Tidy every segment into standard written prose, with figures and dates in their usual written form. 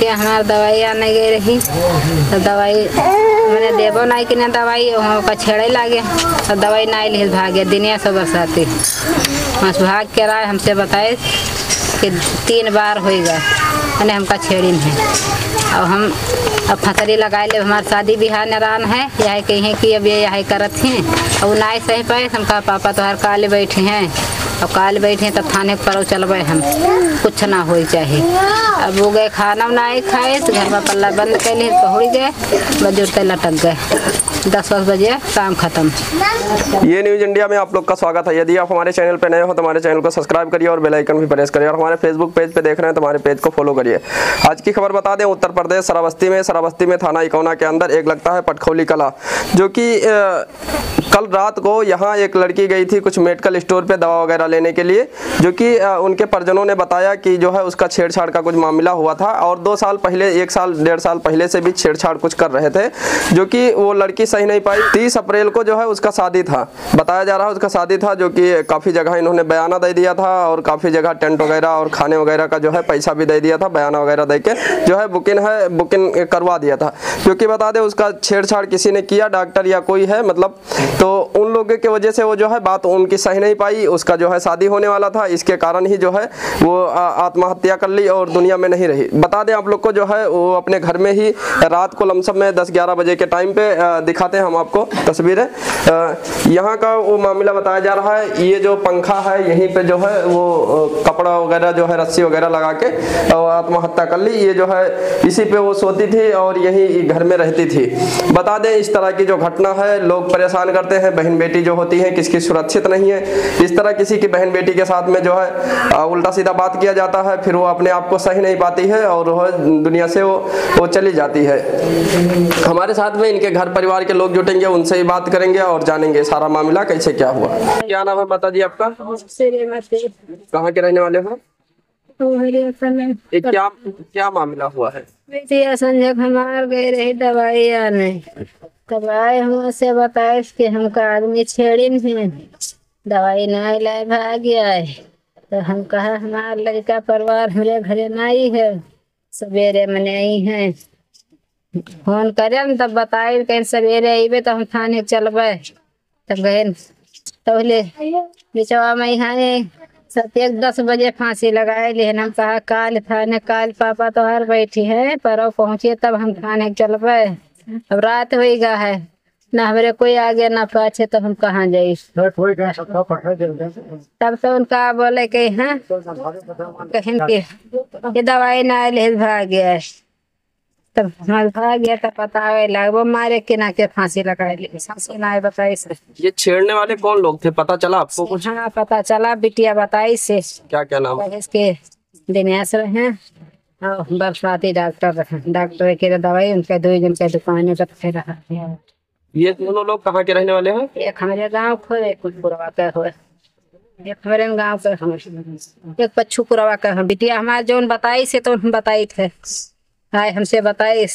के हमार दवाई आने गई रही तो दवाई मैंने देवो नहीं कि दवाई वहाँ छेड़े लागे तो दवाई नहीं ली भागे दिनिया से बरसाती बस भाग के राय हमसे बताए कि 3 बार हो गया मैंने हमका छेड़ी है और हम अब फसरी लगाए ले हमारे शादी बिहार नारायण है यही कहीं कि अब ये यही करत हैं और नहीं सही पाए हमका पापा तो हर काले बैठे हैं और काल बैठे तब थाने पर चलबे हम कुछ ना हो चाहिए। अब वो गए खाना नहीं खाए तो घर में पल्ला बंद कर लिए पहुँच गए बजुरते लटक गए 10-10 बजे काम खत्म। ये न्यूज़ इंडिया में आप लोग का स्वागत है। यदि आप हमारे चैनल पर नए हो तो हमारे चैनल को सब्सक्राइब करिए और बेल आइकन भी प्रेस करिए और हमारे फेसबुक पेज पे देख रहे हैं तो हमारे पेज को फॉलो करिए। आज की खबर बता दें, उत्तर प्रदेश सराबस्ती में थाना इकौना के अंदर एक लगता है पटखोली कला, जो कि कल रात को यहाँ एक लड़की गई थी कुछ मेडिकल स्टोर पे दवा वगैरह लेने के लिए, जो कि उनके परिजनों ने बताया कि जो है उसका छेड़छाड़ का कुछ मामला हुआ था और 2 साल पहले 1 साल 1.5 साल पहले से भी छेड़छाड़ कुछ कर रहे थे, जो कि वो लड़की सही नहीं पाई। 30 अप्रैल को जो है उसका शादी था, बताया जा रहा है उसका शादी था, जो कि काफ़ी जगह इन्होंने बयाना दे दिया था और काफ़ी जगह टेंट वगैरह और खाने वगैरह का जो है पैसा भी दे दिया था, बयाना वगैरह दे के जो है बुकिंग करवा दिया था। क्योंकि बता दें उसका छेड़छाड़ किसी ने किया, डॉक्टर या कोई है मतलब, तो उन लोगों की वजह से वो जो है बात उनकी सही नहीं पाई। उसका जो है शादी होने वाला था, इसके कारण ही जो है वो आत्महत्या कर ली और दुनिया में नहीं रही। बता दें आप लोग को जो है वो अपने घर में ही रात को लमसम में 10-11 बजे के टाइम पे दिखाते हैं हम आपको तस्वीरें। यहाँ का वो मामला बताया जा रहा है। ये जो पंखा है यहीं पे जो है वो कपड़ा वगैरह जो है रस्सी वगैरह लगा के आत्महत्या कर ली। ये जो है इसी पे वो सोती थी और यही घर में रहती थी। बता दें इस तरह की जो घटना है लोग परेशान करते हैं, बहन बेटी जो होती है किसकी सुरक्षित नहीं है। इस तरह किसी की बहन बेटी के साथ में जो है उल्टा सीधा बात किया जाता है, फिर वो अपने आप को सही नहीं पाती है और दुनिया से वो चली जाती है। हमारे साथ में इनके घर परिवार के लोग जुटेंगे, उनसे ही बात करेंगे और जानेंगे सारा मामला कैसे क्या हुआ। क्या नाम है माता जी आपका? कहाँ के रहने वाले हो? क्या मामला हुआ है? संजय हमार गए रही दवाई आने तब आए हमसे बताए कि हमका आदमी छेड़िन है, दवाई नहीं लाए भाग गया है। तो हम कहा हमारा लड़का परिवार मेरे घरे नहीं है, सवेरे में नहीं है, फोन करे तब बताए कहीं सवेरे अबे तो हम थाने चलबे। तब गए पहले बिचवा में यहाँ 10 बजे फांसी लगाए, लेकिन हम कहा काल थाने काल पापा तो हर बैठी है पर पहुँचे तब हम थाने चलबे। अब रात हो गया है ना हमारे कोई आगे ना पाछे तो हम कहाँ जाए। तब तो उनका बोले कि हाँ कहीं के दवाई ना ले भाग गया। तब हमारे भाग गया तब पता लगा वो मारे के ना के फांसी लगाए ली, फांसी ना बताई से। ये छेड़ने वाले कौन लोग थे, पता चला आपको कुछ? हाँ पता चला, बिटिया बताई से। क्या नाम इसके? दिनेश रहे और बरसाती डॉक्टर के दवाई उनके 2 जन के दुकान में रखे रहा। ये दोनों लोग कहाँ के रहने वाले हैं? एक हमारे गांव को, एक कुलपुरवा का हो, एक हमारे गांव का हम, एक पच्छुपुरवा का हम। बिटिया हमारे जो बताई से तो हम बताई थे, हाय हमसे बताई।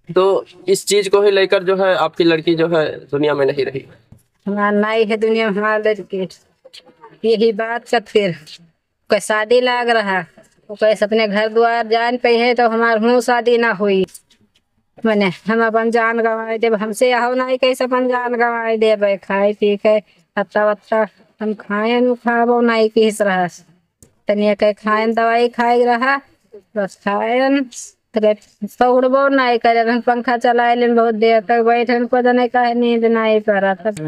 तो इस चीज को ही लेकर जो है आपकी लड़की जो है दुनिया में नहीं रही। हमारा नहीं है दुनिया में हमारा लड़की, यही बात का फिर कोई शादी लाग रहा, कैसे अपने घर द्वार जान पे है तो हमारे मुँह शादी ना हुई, मैंने हम अपन जान गंवाए देव, हमसे आओ नहीं कैसे अपन जान गंवाए देव। खाए पी के हत्ता वत्ता हम खाए खाबो नहीं किस रहा, तनिया के खाए दवाई खाए रहा बस खाए पकड़बो नहीं करे। पंखा चलाए लेन बहुत देर तक बैठन को नहीं कहे नींद नहीं पड़ा। तब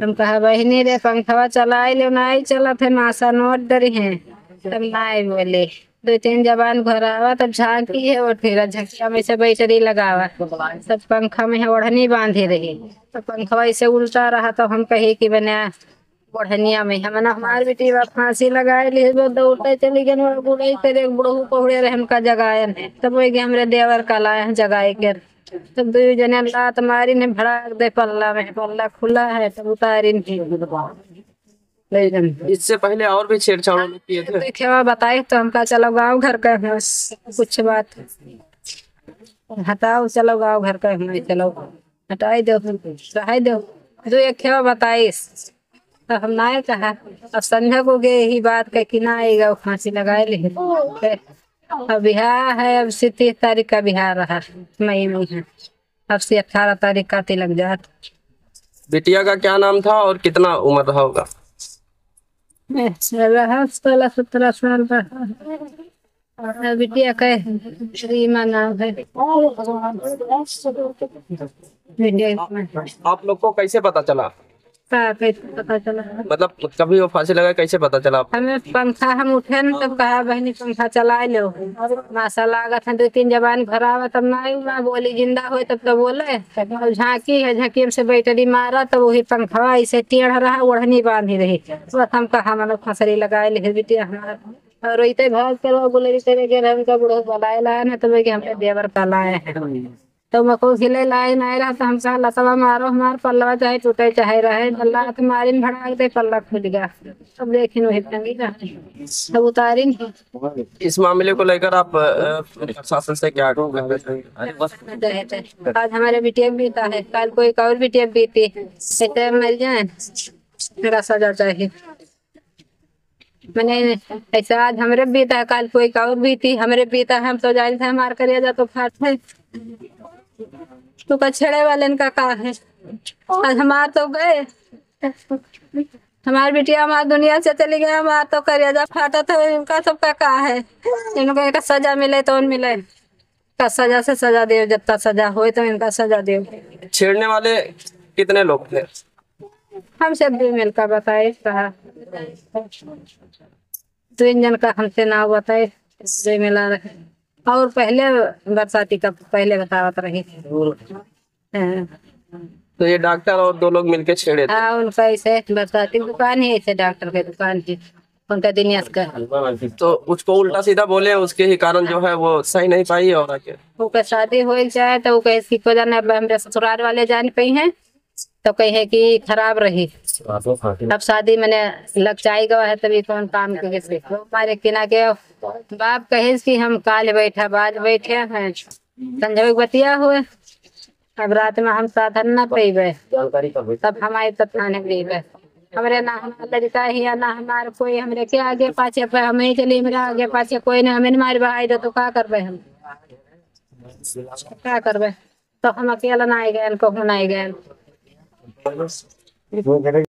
हम कहा बहनी रे पंखा चलाए ले नहीं चला थे मासा नोट डरी है। तब नहीं बोले 2-3 जबान घर आवा तब झांकी है और फिर झकिया में से बैटरी लगावा, सब पंखा में ओढ़नी बांधे रही तो पंखा ऐसे उल्टा रहा। तो हम कहे कि बना ओढ़निया में हम हमारी बेटी फांसी लगाए ली, दौड़ते चली गए बुढ़े तेरे बुढ़ऊ पहुड़े रहे हमका जगायन है। तब वही हमरे देवर का लाए जगाए के तब 2 जने लात मारी ने भड़ाक दे पल्ला में, पल्ला खुला है तब उतारी। इससे पहले और भी छेड़छाड़ किए थे? देखे बताए तो हमका चलो गाँव घर का कुछ बात हटाओ, चलो गाँव घर का चलो हटाई दो रहा दो 2 एक बताइस। तो हम ना कहा अब संध्या को गए ही बात कह कि ना आएगा फांसी लगाए ले अब बिहार है, अब से 30 तारीख का बिहार रहा, मई में है। अब से 18 तारीख का तिलक जात। बिटिया का क्या नाम था और कितना उम्र रहा होगा? रहा 16-17 साल रहा। बिटिया का रीमा नाम है। बिटिया आप लोग को कैसे पता चला? कैसे पता चला? मतलब कभी वो फांसी लगा, कैसे पता चला आपको? हमें पंखा, हम उठे न तब कहा बहनी पंखा चला लो। मासा लागत है 2-3 जबान भरावा तब ना मैं बोली जिंदा हो तब तो बोले। अब झांकी है, झांकी से बैटरी मारा तो वही पंखा ऐसे टेढ़ रहा, ओढ़नी बांधी रही। बस हम कहा मतलब फसरी लगाए ले बिटिया हमारा। और रोते भाग कर बोले तेरे के हमका बुढ़ो बुलाए लाए ना, तो हमने देवर का लाए हैं। तो मको खिले लाए नहीं रहा तो हम कहा लतवा मारो हमार पल्लवा चाहे टूटे चाहे रहे, अल्लाह के मारी में भड़ाक दे पल्ला खुल गया। अब देखिन वही टंगी का सब उतारी। इस मामले को लेकर आप प्रशासन से क्या कहोगे? आज हमारे बिटिया बीता है, कल कोई और बिटिया बीती, ऐसे मर जाए मेरा सजा चाहिए। मैंने ऐसा आज हमरे बीता है, कल कोई और बीती, हमरे बीता है, हम तो जान थे मार कर जा तो फाट है तो कछड़े वाले का है। आज हमार तो गए, हमारी बिटिया हमारी दुनिया से चली गई, हमार तो करिया फाटा था। इनका सबका का है, इनका सजा मिले तो मिले का सजा से सजा दे, जितना सजा हो तो इनका सजा दे। छेड़ने वाले कितने लोग थे? हम सब भी मिलकर बताए कहा 2 जन का हमसे ना बताए जो मिला रहे। और पहले बरसाती का पहले बतावत रही। हाँ। तो ये डॉक्टर और 2 लोग मिलके छेड़े थे? हाँ, उनका ऐसे बरसाती की दुकान ही, ऐसे डॉक्टर की दुकान है उनका दिनियास का। तो उसको उल्टा सीधा बोले, उसके ही कारण जो है वो सही नहीं पाई। और वो शादी हो जाए तो वो कैसी को जाना, हमारे ससुराल वाले जान पाई हैं तो कहे कि खराब रही। अब शादी मैंने लग गवा है तभी कौन काम के हमारे किना के बाप कहे कि हम काल बैठा बाज बैठे हैं संजय बतिया हुए। अब रात में हम साधन न पेबे तब हमारे थाने गए। हमरे ना हमारा लड़का ही ना हमारे कोई, हमरे के आगे पाछे पे हमें चली, मेरे आगे पाछे कोई नहीं, हमें मारे भाई तो क्या करबे, हम क्या करबे। तो हम अकेला ना गए, कहूँ ना गए।